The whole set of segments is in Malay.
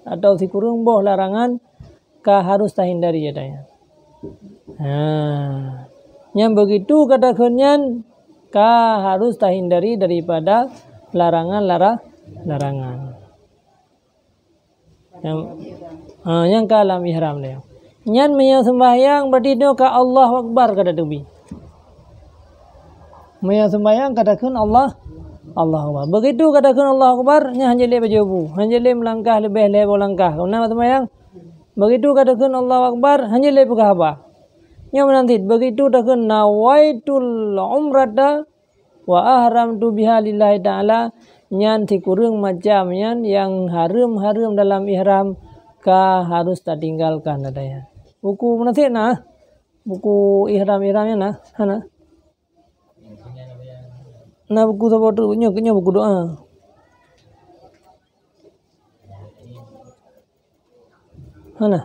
atau si kurung boh larangan kah harus tahindari jadanya. Yang begitu katakannya kah harus tahindari daripada larangan. Yang kalam ihram dia. Nyan maya sembahyang berarti dia ka Allah Akbar kata tubi. Maya sembahyang katakan Allah Akbar. Begitu katakan Allah Akbar, nya hanjele bajubu, hanjele melangkah lebih lebar langkah. Kenapa sembahyang? Begitu katakan Allah Akbar, hanjele buka apa? Nya menanti begitu katakan nawaitul umrata wa ahramtu biha lillahi ta'ala, nyan ti kurang macam nyan yang haram dalam ihram ka harus tak tinggalkan adanya. Buku menanti nah, buku ihramnya nah, hana. Nah buku sahabat nya buku doa. Hana?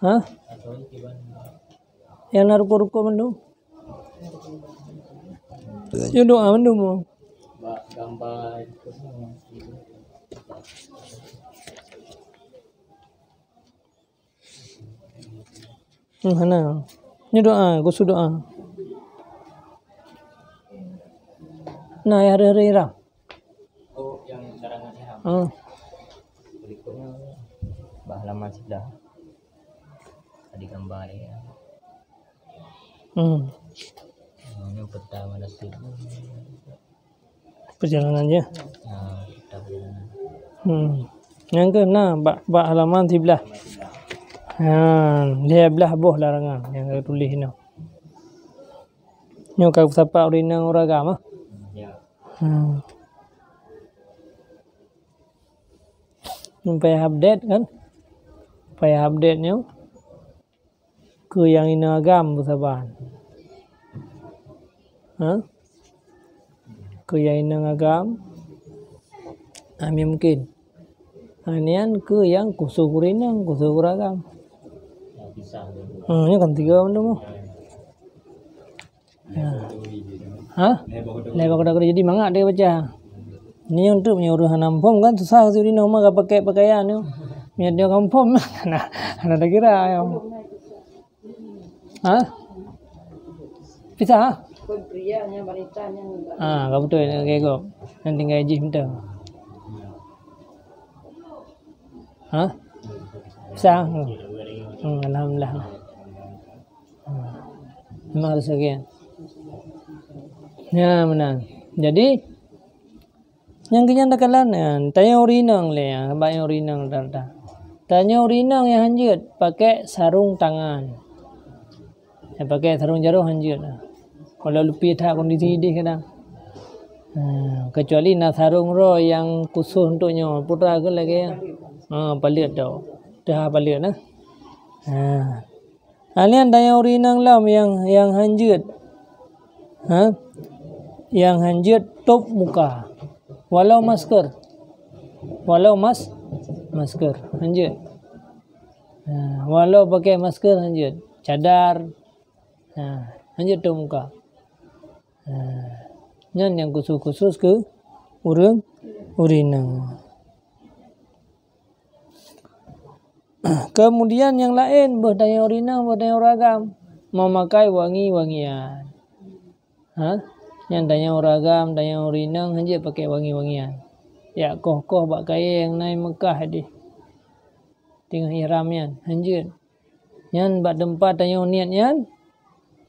Hah? Yang naruko mandu? Yang doa mandu mo. Gambar hana. Ini doa, gusu doa. Nah, hari-hari ihram. Oh, yang larangan ihram. Berikutnya halaman sebelah. Tadi gambar ya. Yang pertama nasib. Perjalanannya. Perjalanan. Yang kena bak halaman sebelah. Dia belah boh larangan yang saya tulis ni. Nyo kau sapa urinang uragam ah. Ya. Sampai update kan? Sampai update nyo ke yang ina agam bersaban. Ke yang ina agam. Ami mungkin. Anian ke yang kusu urinang, kusu uragam. Ini kan tiga benda mu. Lepas kata jadi mangak dia baca. Ini untuk menyuruh nampom kan susah suri nama gak pakai pakaian tu. Biar dia kampom. Nah, ada kira ya. Bisa? Prianya wanitanya enggak. Kau betul kayak kau. Nanti gaji minta. Bisa? Alhamdulillah. Memang harus sekian. Ya benar. Jadi yang kenyatakan tanya urinang le ya, banyak urinang darda. Tanya urinang yang hanjut pakai sarung tangan. Ya pakai sarung jarum hanjut. Kalau lupi tak kondisi dia kadang. Kecuali nak sarung ro yang khusus untuknya putra ke lagi ya. Palit tau. Dah palit nah. Alian tanya urinang lam yang hanjut. Yang hanjut top muka. Walau masker. Masker hanjut. Walau pakai masker hanjut. Cadar. Hanjut top muka. Nyan yang khusus ke urinang. Kemudian yang lain berdaya urinang, berdaya uragam memakai wangi-wangian. Yang daya uragam, daya urinang hanya pakai wangi-wangian. Ya koh-koh bak kaya yang naik Mekah di tengah ihramnya hanjut. Yang bak tempat daya niatnya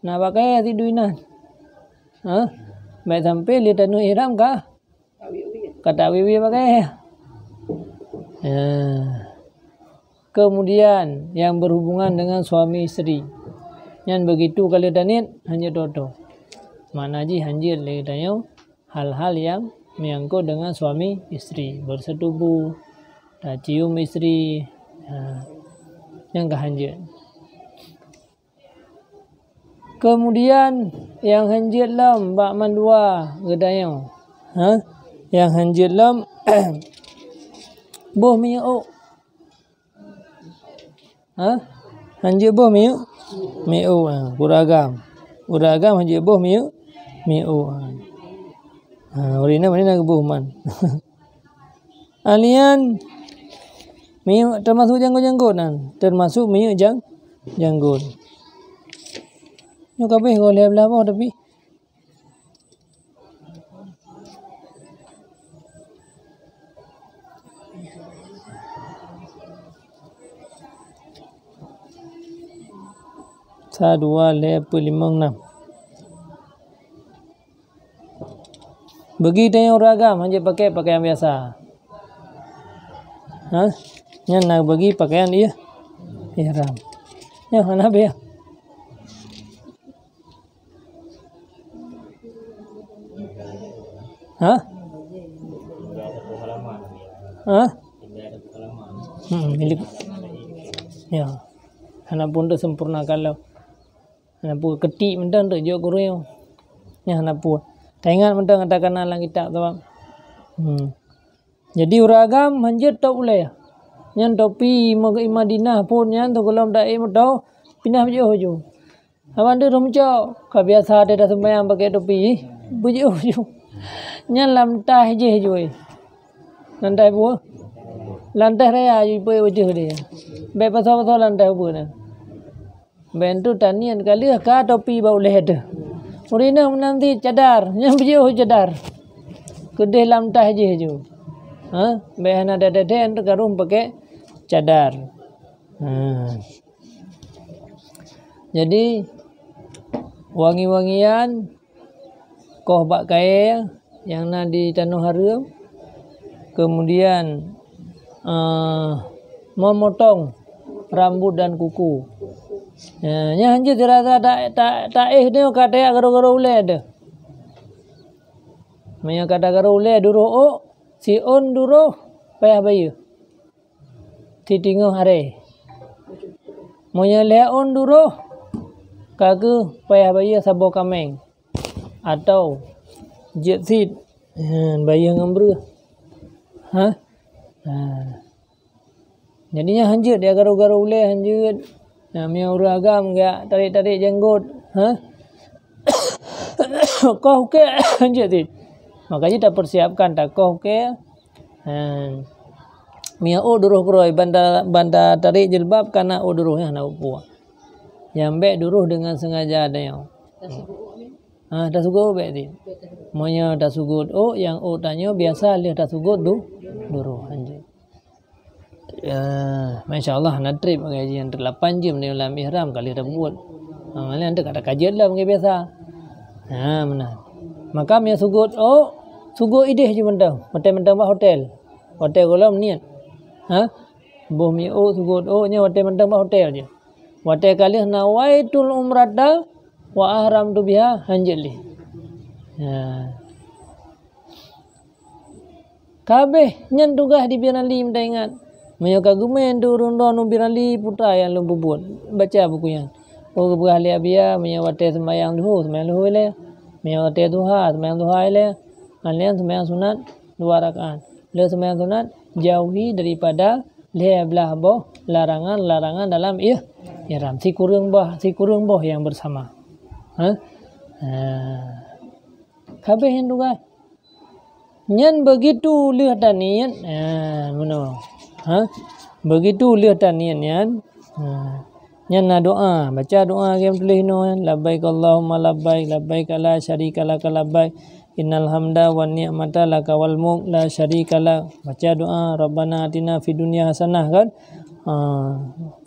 nak pakai tiduinan. Baik sampai li tanu ihram kah? Kata wiwi pakai. Kemudian yang berhubungan dengan suami isteri. Yang begitu kalau danit hanya toto. Mana ji hanjir le tanya hal-hal yang menyangkut dengan suami isteri, bersetubuh, cium isteri, yang kehanjir. Kemudian yang hanjir lam bak mandua gedayang. Yang hanjir lam boh miuk. Hanjir boh miuk. Uragam hanjir boh miuk. Urina mana nak boh man. Alian Minyak termasuk janggut-janggut kan. Termasuk minyak janggut. Nyo kabeh goleh belah bawah tapi dua level 56. Bagi tanya orang agam hanya pakai pakaian biasa. Yang nak bagi pakaian dia ihram. Ya mana be? Milik. Ya. Anak pun dah sempurna kalau anak pun ketik mendan tu jauh kurang. Ya anak pun. Tak ingat mendan katakan dalam kitab tu. Jadi orang agam hanjat tak boleh. Yang topi Madinah pun yang tu kalau tak tau pindah baju. Abang dia rumcau. Kau biasa dia dah sembahyang pakai topi. Baju. Yang lamtah je jui. Lantai pun. Lantai raya jui baju dia. Baik pasal-pasal lantai pun. Bentu tanian kali ka topi bau leh. Urina nanti cadar. Yang baju cadar. Kedai lamtah je jui. Behana ada untuk karum pakai cadar. Jadi wangi-wangian koh bak kaya yang nak di Tanah Harum. Kemudian memotong rambut dan kuku. Nya hanya dirasa tak dia kata garo-garo ule ada. Maya kata garo ule duro si on duro payah bayu. Titingo hare. Monya le on duro kagu payah bayu sabo kameng. Atau jet seat bayu ngambru. Jadinya hanjut dia garo-garo ule hanjut. Namanya orang agam enggak tarik-tarik jenggot. Kau ke hanjut seat. Makanya tak persiapkan tak kau ke mia duruh kroi banda tarik jilbab karena duruhnya nak puak. Yang bek duruh dengan sengaja ada yang. Tak sugut bek ni. Monya tak sugut yang tanya biasa dia tak sugut duruh anjing. Masya-Allah nak trip kajian 8 jam ni dalam ihram kali dah buat. Mana anda kata kajian lah mungkin biasa. Mana. Maka mia sugut sugut ide je mentang. Mentang hotel. Hotel kolam niat. Boh mi sugut nya hotel mentang hotel je. Hotel kali nawaitul umrata wa ahram tu biha hanjali. Kabeh nyen tugas di Birali minta ingat. Maya kagumen tu rundon Birali putra yang lu buat. Baca buku yang. Buku ahli abia maya hotel sembayang duhur le. Maya hotel duha sembayang duha le. Kalian sembahyang sunat 2 rakaat. Le sembahyang sunat jauhi daripada le belah boh larangan dalam ihram. Si kurang boh yang bersama. Kabeh yang tugas. Nyan begitu lihat tanian. Mana? Begitu lihat tanian yan. Nyan na doa, baca doa yang tulis no labbaik Allahumma labbaik labbaik la syarika lak labbaik innal hamda wan ni'mata laka wal mulk la syarika lak. Baca doa Rabbana atina fid dunya hasanah kan.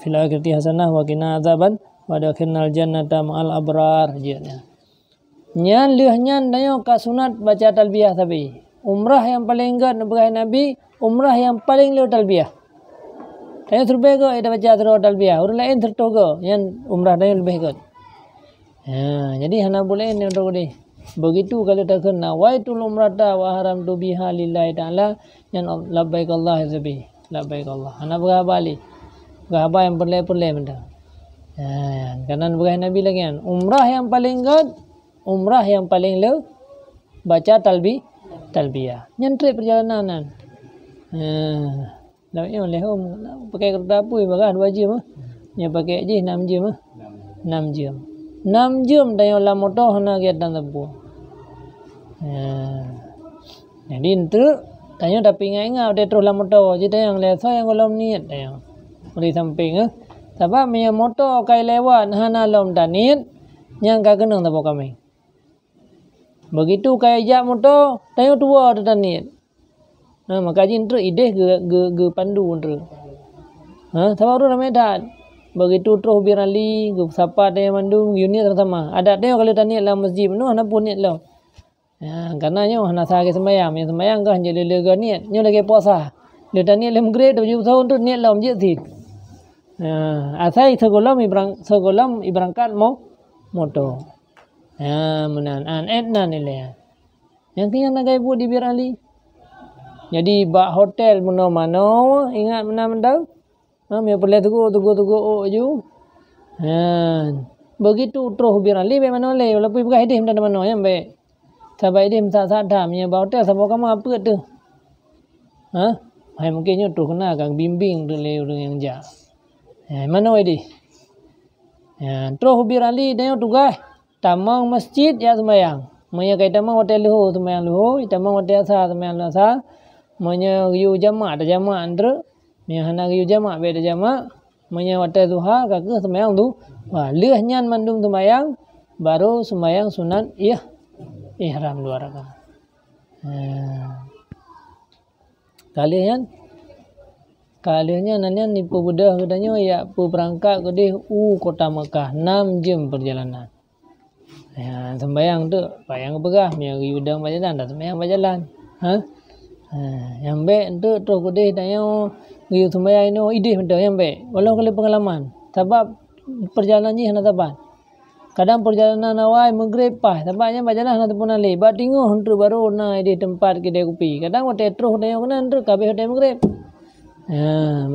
Fil akhirati hasanah wa qina adzaban wa adkhilnal jannata ma'al abrar jenya. Nyan leuh nyan dayo ka sunat baca talbiyah tapi. Umrah yang paling gad nabi Nabi, umrah yang paling leuh talbiyah. Tayo terbaik ko ida baca terus talbiyah. Urang lain tertogo yang umrah dayo lebih gad. Jadi hana boleh ni untuk ni. Begitu kalau tak kena waitul umrata wa haram tu biha lillahi ta'ala yang labbaik Allah zabi. Labbaik Allah. Hana berhabali. Berhaba yang perle-perle benda. Karena nabi Nabi lagi kan. Umrah yang paling gad, umrah yang paling leuh baca talbiyah. Nyentrik perjalanan. Dah oleh pakai kereta apa bagan 2 jam nya pakai je 6 jam 6 jam. 6 jam dah la motor hana kegiatan tebu. Jadi itu Tanya tapi ingat-ingat dia terus lah motor. Jadi yang lesa yang golom niat tanya. Di samping sebab punya motor kai lewat hana lom tanit yang ka kenang tapo kami. Begitu kai jak motor, tanya tua tu tanit. Maka jin tu ide ge pandu tu. Sama tu ramai dah. Begitu terus birali ge sapa dia mandu unit sama. Ada tanya kalau tanit lah masjid penuh hana pun niat lah. Karena nyo hana sah ke sembahyang kah je le niat nyo lagi puasa le niat le maghrib tu tahun tu niat lah masjid sit asai sekolah berangkat moto menan etnan ile yang tinggal nagai bu di Birali jadi bak hotel mano ingat menang me boleh tugu ju begitu terus Birali be mano le walaupun bukan hidup dan mano yang baik sabai dia minta sadam nya bau hotel sabau kamu apa tu hai mungkin tu kena kang bimbing tu le yang ja mana ini terus Birali dia tugas tamang masjid ya sembahyang manya kai tamang hotel lu sembahyang lu tamang hotel sa sembahyang lu sa manya yu jamaah ada jamaah andre manya hana yu jamaah be ada jamaah manya hotel duha ka ke sembahyang tu leuh nyan mandung sembahyang baru sembahyang sunat ihram 2 rakaat. Kalian nanya nipu budak katanya ya pu berangkat ke deh kota Mekah 6 jam perjalanan. Sembayang tu bayang begah mi udang berjalan dah sembayang berjalan. Yang baik tu terus ke deh tanya giu sembayang ini ide betul yang baik. Walau kali pengalaman sebab perjalanan ni hana taban. Kadang perjalanan awal maghrib pas sebabnya berjalan ataupun alih ba tinguh hentu baru na di tempat kedai kopi kadang hotel terus dia kena hentu kabeh hotel maghrib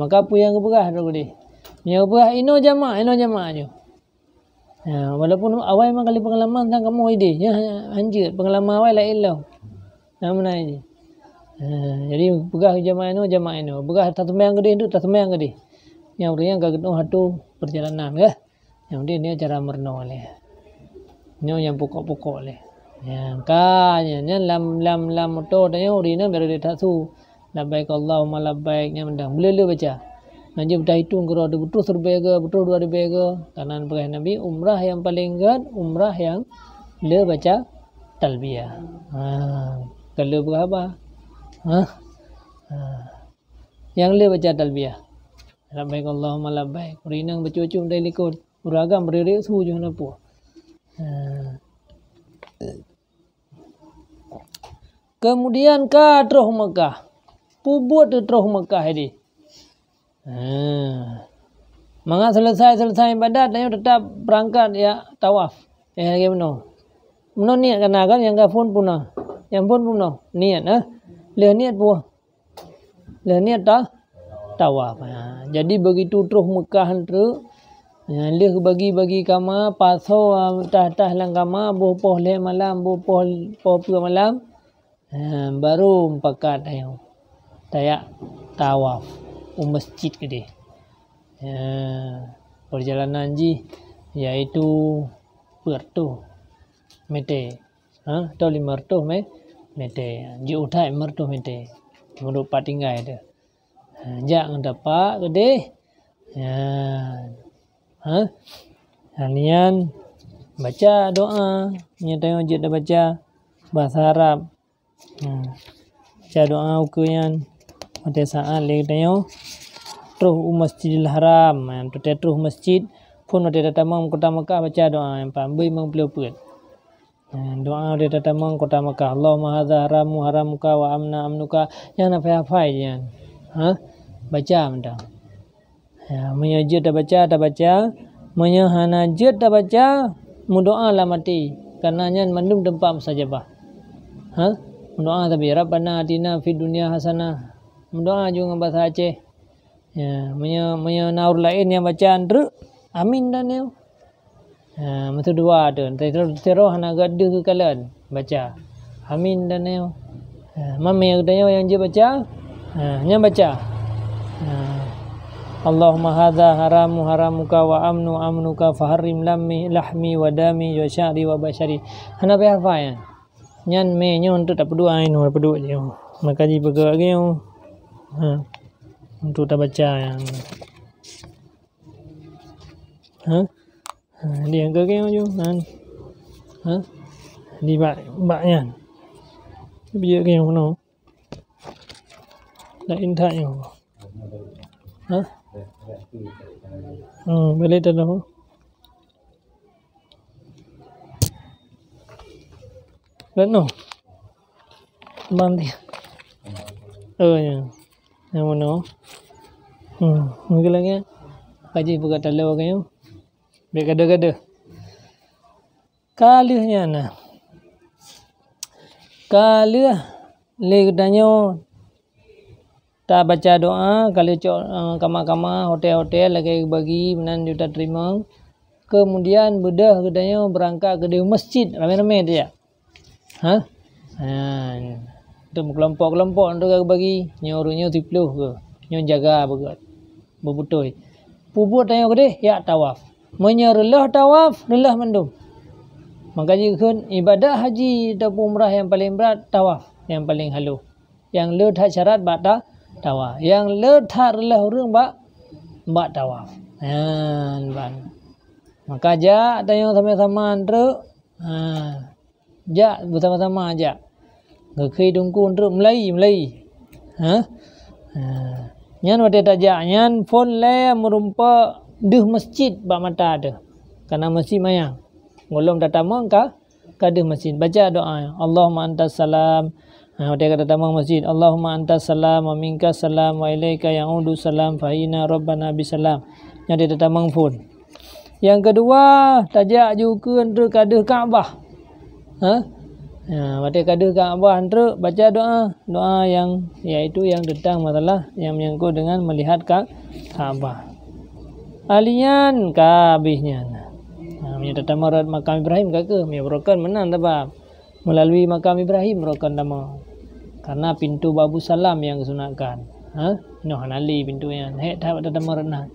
maka pu yang keberah tu dia yang keberah ino jamaah je walaupun awal memang kali pengalaman sang kamu ide ya anjir pengalaman awal lain lah mana ini jadi berah jamaah ino berah tak sembahyang gede tu tak sembahyang gede yang orang ka gedung hatu perjalanan ke yang dia cara merno le nyo yang pokok-pokok le yang kanya lam motor dia urina biar dia tak su labbaik Allahumma labbaik nya mendang boleh baca nanti dah hitung kira ada betul 1,000 ke betul 2,000 ke karena pergi Nabi umrah yang paling gad umrah yang le baca talbiyah kalau berapa yang le baca talbiyah labbaik Allahumma labbaik urina bercucuk dari likut beragam berdiri suju napu. Kemudian ke terus Mekah. Pubut terus Mekah ini. Maka selesai ibadat dan tetap berangkat ya tawaf. Lagi benar. Benar niat kena kan yang ka pun punah. Yang pun punah niat le niat buah. Le niat tawaf. Jadi begitu terus Mekah tu leh bagi kama paso tah lang kama boh le malam boh malam baru pakat ayo tayak tawaf masjid gede perjalanan ji yaitu pertu mete to 500 mete ji utai mertu mete menurut patinggai tu jak dapat gede kalian baca doa nyata je dah baca bahasa Arab baca doa ukuyan pada saat lagi tanya terus Masjidil Haram terus masjid pun ada tamang kota Mekah baca doa yang pambai mengpeluput doa ada tamang kota Mekah Allahumma hadza haramuka wa amnuka yang hafal je baca mendang menyajud dah baca menyahana jud dah baca mudoa lah mati karenanya mandum tempat mustajabah doa tapi Rabbana atina fid dunya hasanah doa juga bahasa Aceh naur lain yang bacaan terus amin dan ya mesti dua tu terus hana gaduh ke kalian baca amin dan ya mami yang dia baca yang baca Allahumma hadza haramuka wa amnuka faharrim lahmi wa dami wa sya'ri wa bashari hana apa ya nyan me nyon tu tak pedua ain pedua je Maka ji bergerak kau. Untuk tak baca yang. Dia ke kau je kan. Di baknya. Dia kau mana? Lain tak yang. Boleh tak tahu? Benar. Banti. Ya. Yang mana? Mungkin lagi. Kaji buka talau kayu. Biar kada-kada. Kalihnya nah. Kalih le tanya tak baca doa kalau kamar-kamar hotel-hotel lagi bagi menan juta terima. Kemudian bedah katanya berangkat ke di masjid ramai-ramai dia. Untuk kelompok-kelompok untuk bagi nyuruhnya 10 ke. Nyo jaga begat. Berputui. Puput tanya ke dia ya tawaf. Menyerelah tawaf, relah mendung. Maka jika ibadah haji ataupun umrah yang paling berat tawaf, yang paling halu. Yang letak syarat bak tawaf. Yang letak relah orang bak tawaf. Maka jak tanya sama-sama andre. Jak bersama-sama jak. Ngekei dungku andre melai. Nyan wate tajak nyan phone le merumpa deh masjid bak mata ada. Karena masjid mayang. Ngolong datang ka deh masjid. Baca doa. Allahumma antas salam. Wate kata tamang masjid. Allahumma antas salam wa minka salam wa ilaika ya'udu salam fa inna rabbana bisalam. Yang dia tamang phone. Yang kedua, tajak juga untuk kadah Kaabah. Wate kadah Kaabah untuk baca doa yang iaitu yang tentang masalah yang menyangkut dengan melihat Kaabah. Alian kabihnya. Menyata tamarat makam Ibrahim kakak merokan menang tabah melalui makam Ibrahim merokan tama karena pintu Babu Salam yang kesunatkan. Noh nali pintunya. Hek tak ada tamarat nah.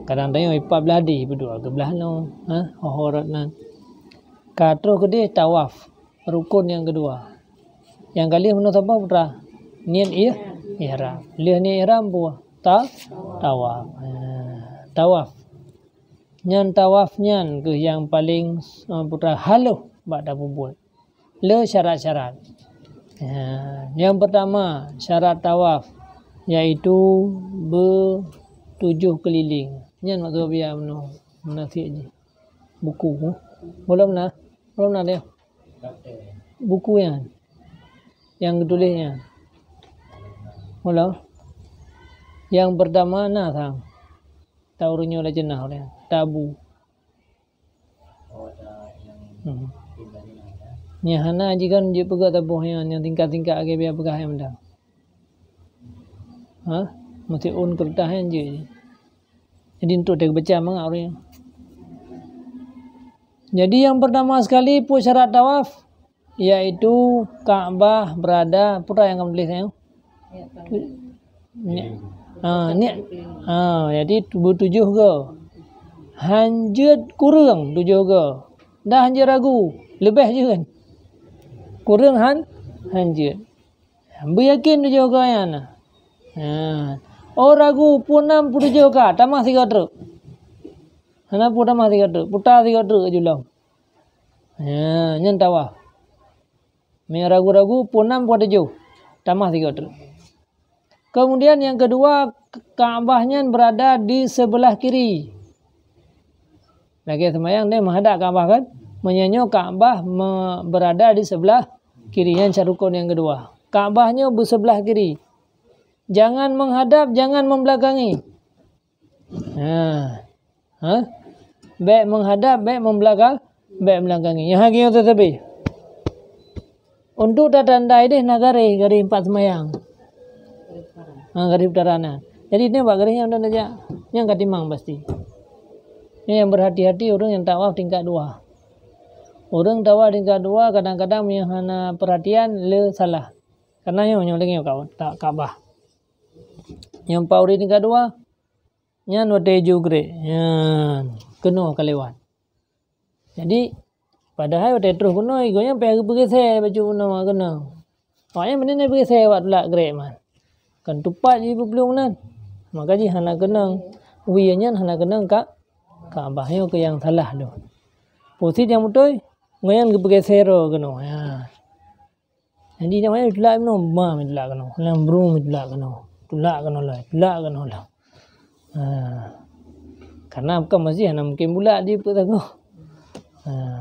Kadang tanya ipa beladi berdua ke belah no. Horat nan. Katro ke dia tawaf rukun yang kedua. Yang kali menurut apa putra? Niat ihram. Lihat niat ihram buah. Tawaf. Tawaf. Nyan tawaf nyan ke yang paling putra haluh bak dah buat. Le syarat-syarat. Yang pertama syarat tawaf iaitu bertujuh keliling. Nyan waktu biar menasik je. Buku. Belum nak dia. Buku yang tulisnya. Mula. Yang pertama sang. Taurunyo la jenah dia. Tabu. Nyahana jikan je pegak tabuh yang tingkat-tingkat age biar pegah yang dah. Mesti on kertas yang je. Jadi untuk dia baca mangak orang. Jadi yang pertama sekali pun syarat tawaf iaitu Kaabah berada putra yang kamu tulis yang. Jadi bertujuh ke. Hanjut kurang tujuh ke. Dah hanjut ragu. Lebih je kan. Kurang hanjut. Beryakin tujuh ke yang. Oh ragu punam tujuh ke. Tamah 3 truk. Hana putar mah 3 truk. Putar 3 truk julang. Nyen tawaf. Me ragu-ragu punam puat 7. Tamah 3 truk. Kemudian yang kedua, Kaabahnya berada di sebelah kiri. Lagi semayang dia menghadap Kaabah kan? Menyanyo Kaabah berada di sebelah kiri. Yang rukun yang kedua. Kaabahnya bersebelah kiri. Jangan menghadap, jangan membelakangi. Baik menghadap, baik membelakangi. Yang hakinya tetapi. Untuk tandai deh nagari 4 semayang. Garis utara. Jadi ini pak garis yang ada aja. Yang katimang pasti. Ini yang berhati-hati orang yang tawaf tingkat 2. Orang tawaf tingkat 2 kadang-kadang yang hana perhatian le salah. Karena yang nyoleng tak Kaabah. Yang pauri tingkat 2 nyan wate jugre. Kena kelewat. Jadi padahal wate terus kena igonya pergi se baju kena. Maknanya benda ni bagi saya awak tulak gerak man. Kan tupat je belum nan. Maka ji hana kenang wianya hana kenang Kaabah yo ke yang salah tu. Posisi yang betul ngoyan ke bagi sero keno. Ya. Jadi namanya tulak no ma tulak keno. Lam bro tulak keno. Tulak keno lah. Karena bukan masih hana mungkin bulat dia pun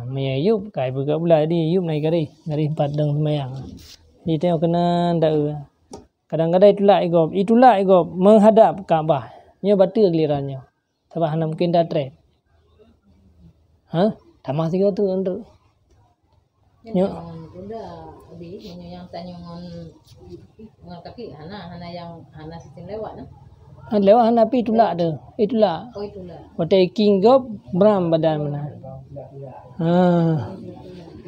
Maya Ayub kai buka bulat dia Ayub naik gari 4 deng semayang. Jadi tengok kena ndak kadang-kadang itulah igop menghadap Kaabah. Nya batal gilirannya. Sebab hana mungkin dah trade. Tamah 3 tu untuk. Yang tunda habis yang tanya ngon kaki hana sistem lewat nah. Lewat hana pi tulak tu. Itulah. Oh itulah. Batai king gop bram badan mana.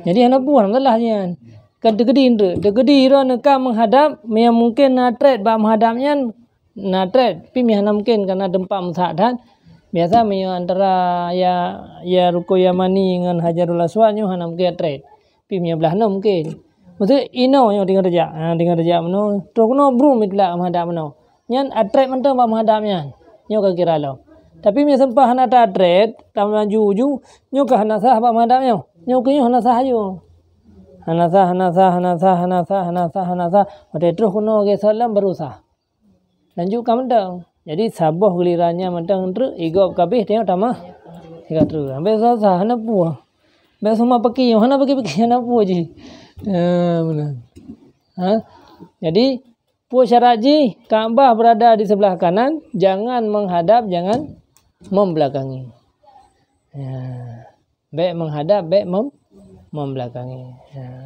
Jadi hana buah masalahnya. Kan tegedi ro nak menghadap yang mungkin na trade ba menghadapnya na trade pi hana mungkin karena dempak musadan. Biasa antara ya ruko Yamani dengan Hajarul Aswad nyo hana mungkin trade. Pi belah no mungkin. Maksud ino nyo dengan rejak meno to kono brum itlah menghadap meno. Nyan atret mentang ba menghadapnya. Nyo ka kira lo. Tapi mi sempah hana ta atret, tam maju nyo ka hana sah ba menghadapnya. Nyo ke hana sah yo. Hana sah. Pada terus kono ke salam baru sah. Lanjut ka mentang. Jadi sabuh gilirannya mentang terus igop kabeh tengok tamah. Tiga terus. Ambil sah hana puah. Ambil semua pakai hana hana puah je. Benar. Jadi puas syarat ji Kaabah berada di sebelah kanan, jangan menghadap, jangan membelakangi. Baik menghadap, baik membelakangi.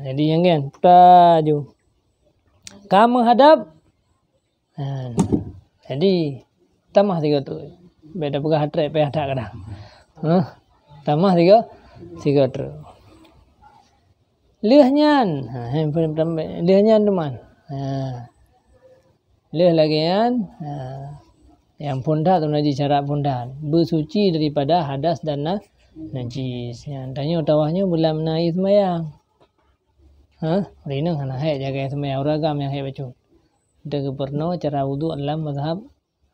Jadi yang kan putar ju. Kamu menghadap. Jadi tamah 3 tu. Beda pegah trek pe ada kadang. Tamah 3 tu. Lehnya, lehnya teman. Leh lagi yang ponda tu najis syarat ponda bersuci daripada hadas dan najis. Yang tanya tawahnya bulan menaik semayang. Rina hana hai jaga semayang ragam yang hai baca. Dia pernah cara wudu dalam mazhab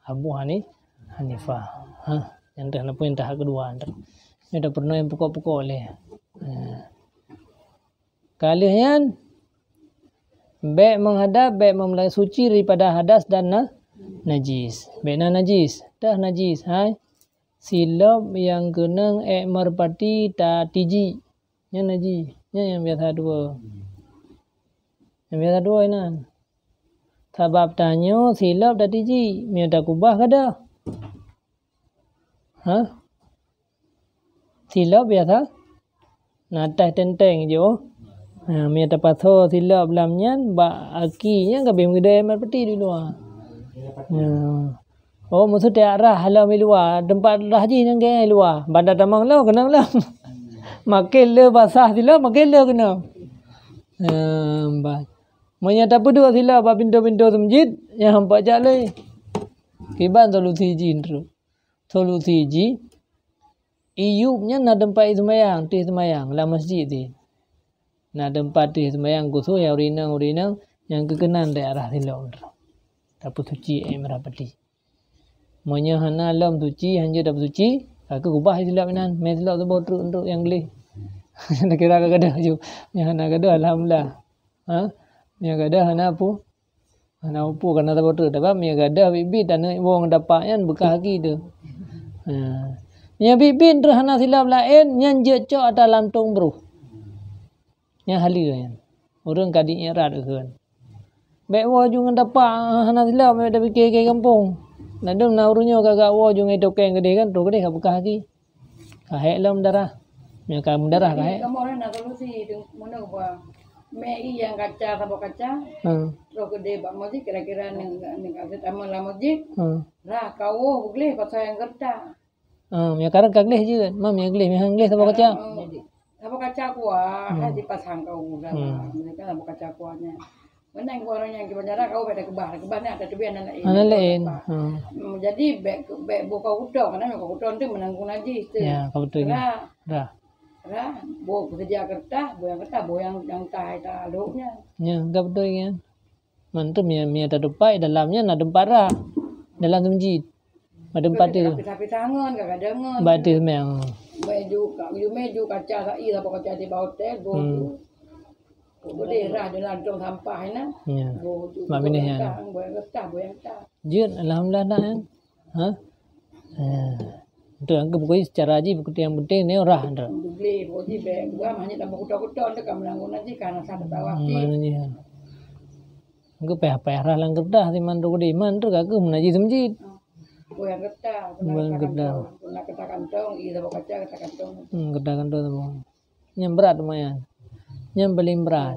Abu Hanifah. Yang dah pun tahap kedua antar. Dia dah pernah yang pokok-pokok leh. Kalian baik menghadap, baik membelai suci daripada hadas dan najis. Baiklah najis, dah najis. Silap yang kena merpati tak tiji. Yang najis, yang biasa 2. Yang biasa 2 ini. Sebab tanya silap tak tiji, tak kubah ke dah? Silap biasa? Natas tenteng je. Mia tapaso silap belamnya ba akinya gabe mengedai merpati di luar. Oh maksud dia arah halau mi luar, tempat dah ji nang ke luar. Bandar tamang lo kena lah. Makin le basah silap makin le kena. Ba. Monya tapu 2 silap ba pintu-pintu masjid yang hampa jak le. Kiban solusi ji intro. Solusi ji Iyubnya na tempat semayang, ti semayang la masjid ti. Na tempat ti semayang kusu ya urina yang kekenan daerah silap. Tapu suci merapati. Monya hana lam suci hanya dapat suci, aku ubah silap nan, me silap tu botruk untuk yang gelih. Nak kira kada ju. Yang hana kada alhamdulillah. Yang kada hana apa? Hana apa karena tak botruk, tapi yang kada bibi tanah wong dapat yan bekah lagi tu. Yang bibin tu hana silap lain yang jecok ada lantung bro. Yang halian. Orang kadiknya rat kan. Baik wa jungan dapat hana silap ada fikir ke kampung. Nadam naurunya kagak wa jungan tokeng gede kan, tu gede buka lagi. Kahek lam darah. Yang kamu darah kahek. Kamu orang nak solusi mana apa? Mei yang kaca sabuk kaca. Terus gede bak masjid kira-kira ning kasih taman la masjid. Lah kau boleh pasal yang kerja. Yang karang kagleh je kan. Mam yang gleh, yang gleh sabuk kaca. Sabuk kaca kuah, dipasang kau dah. Mereka sabuk kaca kuahnya. Mana yang orang yang kebanyara kau beda kebah ni ada tubian lain. Lain. Jadi bek buka udang karena buka udang tu menanggung najis tu. Ya, kau betul. Dah. Ra, bo kerja kertas, bo yang tai taluknya. Ya, enggak betul kan. Mantu mia tak depai dalamnya ada tempat ra. Dalam tu masjid. Ada tempat tu. Tapi tangan kagak dengar. Batu memang. Meju kaca sai apa kaca di bawah hotel bo. Boleh ra dalam tong sampah na. Ya. Bo. Mak bini ya. Bo yang kertas. Jut alhamdulillah dah kan. Ha? Itu angka pokoknya secara haji yang penting ni orang dah. Beli boji be gua hanya tambah kuda-kuda ndak kamlangun aja karena sada tawaki. Maknanya. Angka payah lah langgar dah di mandu di mandu kagak menaji semjid. Gua yang getah. Nak kata kantong, iya bawa kaca kata kantong. Getah kantong tu. Yang berat lumayan. Yang paling berat.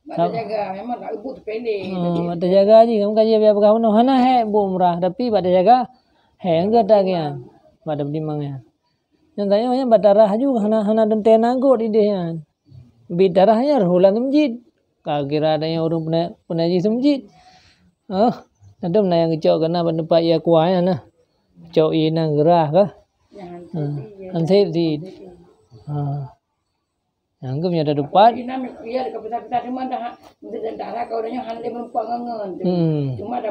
Ada jaga, memang tak ubut pendek. Ada jaga je, kamu kaji apa kamu noh hana he bu murah tapi pada jaga he enggak ada kia. Pada dimangnya. Yang tanya badarah juga hana dan tenago di dia. Bidarahnya rolan masjid. Kira ada yang orang penaji masjid. Ada mana yang kecok kena pada pak ya kuahnya nah. Kecok ina gerah kah? Ansep di. Yang kami ada depan. Iya, dekat peta-peta cuma dah. Mesti tentara kau dah yang handai menumpang ngan. Cuma